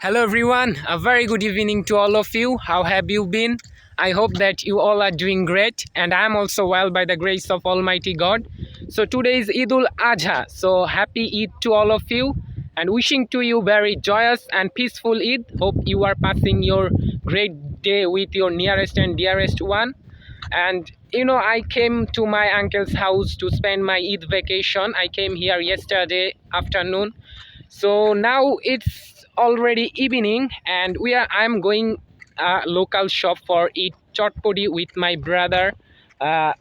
Hello everyone, a very good evening to all of you. How have you been? I hope that you all are doing great, and I am also well by the grace of Almighty God. So today is Eid Adha, so happy Eid to all of you and wishing to you very joyous and peaceful Eid. Hope you are passing your great day with your nearest and dearest one. And I came to my uncle's house to spend my Eid vacation. I came here yesterday afternoon, so now it's already evening and I'm going a local shop for eat chotpodi with my brother.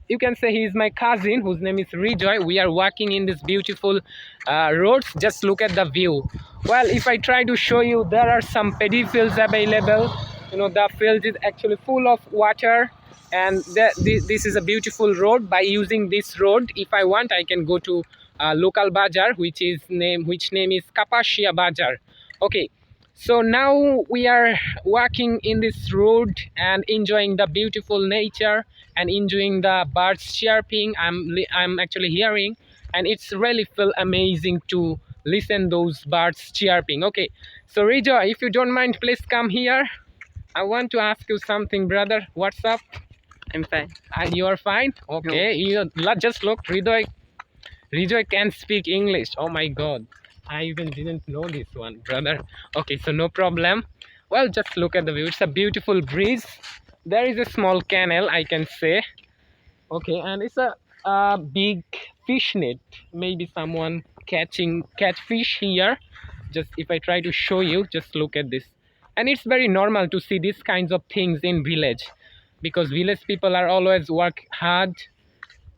You can say he's my cousin whose name is Rejoy. We are walking in this beautiful roads. Just look at the view. Well, if I try to show you, there are some paddy fields available. The field is actually full of water, and this is a beautiful road. By using this road, if I want, I can go to local bazaar, which name is Kapashia Bazaar. Okay, so now we are walking in this road and enjoying the beautiful nature and enjoying the birds chirping. I'm actually hearing, and it's really feel amazing to listen those birds chirping. Okay, so Rejoy, if you don't mind, please come here. I want to ask you something, brother. What's up? I'm fine. You are fine? Okay, just look, Rejoy can speak English. Oh my god. I even didn't know this one, brother. Okay, so no problem. Well, just look at the view. It's a beautiful breeze. There is a small canal, I can say. Okay, and it's a big fish net. Maybe someone catch fish here. Just if I try to show you, just look at this. And it's very normal to see these kinds of things in village, because village people are always work hard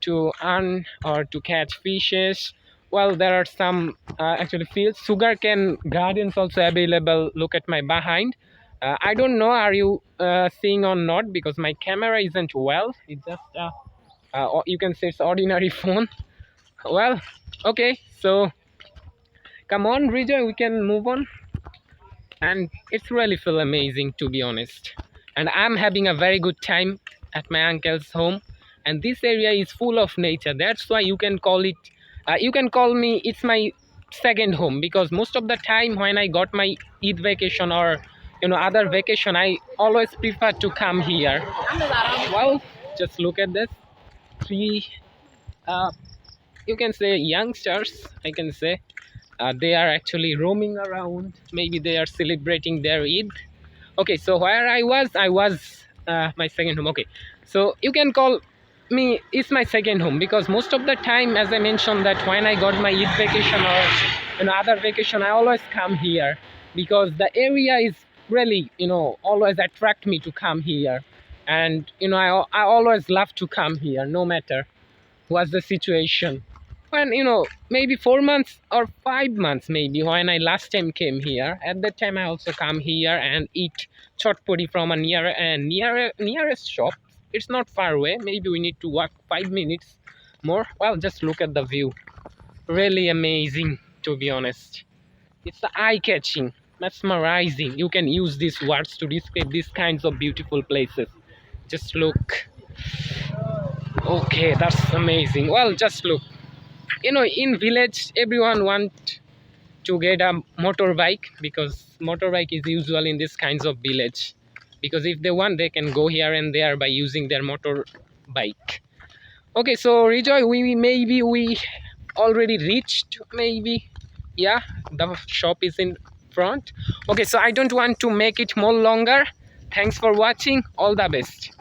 to earn or to catch fishes. Well, there are some actually fields, sugarcane gardens also available. Look at my behind. I don't know, are you seeing or not, because my camera isn't well. It's just you can say it's ordinary phone. Well, okay, so come on, Rejoy, we can move on. And it's really feel amazing, to be honest, and I'm having a very good time at my uncle's home. And this area is full of nature. That's why you can call it you can call me, it's my second home, because most of the time when I got my Eid vacation or other vacation, I always prefer to come here. Well, just look at this three uh, you can say youngsters, I can say. They are actually roaming around. Maybe they are celebrating their Eid. Okay, so where I was my second home. Okay, so you can call me, it's my second home, because most of the time, as I mentioned, that when I got my Eid vacation or other vacation, I always come here, because the area is really always attract me to come here. And I always love to come here, no matter what's the situation. When maybe 4 months or 5 months, maybe, when I last time came here, at that time I also come here and eat chotpodi from a nearest shop. It's not far away, maybe we need to walk 5 minutes more. Well, just look at the view, really amazing, to be honest. It's eye-catching, mesmerizing. You can use these words to describe these kinds of beautiful places. Just look. Okay, that's amazing. Well, just look. In village, everyone want to get a motorbike, because motorbike is usual in these kinds of village, because if they want, they can go here and there by using their motorbike. Okay, so Rejoy, we already reached, maybe. Yeah, the shop is in front. Okay, so I don't want to make it more longer. Thanks for watching. All the best.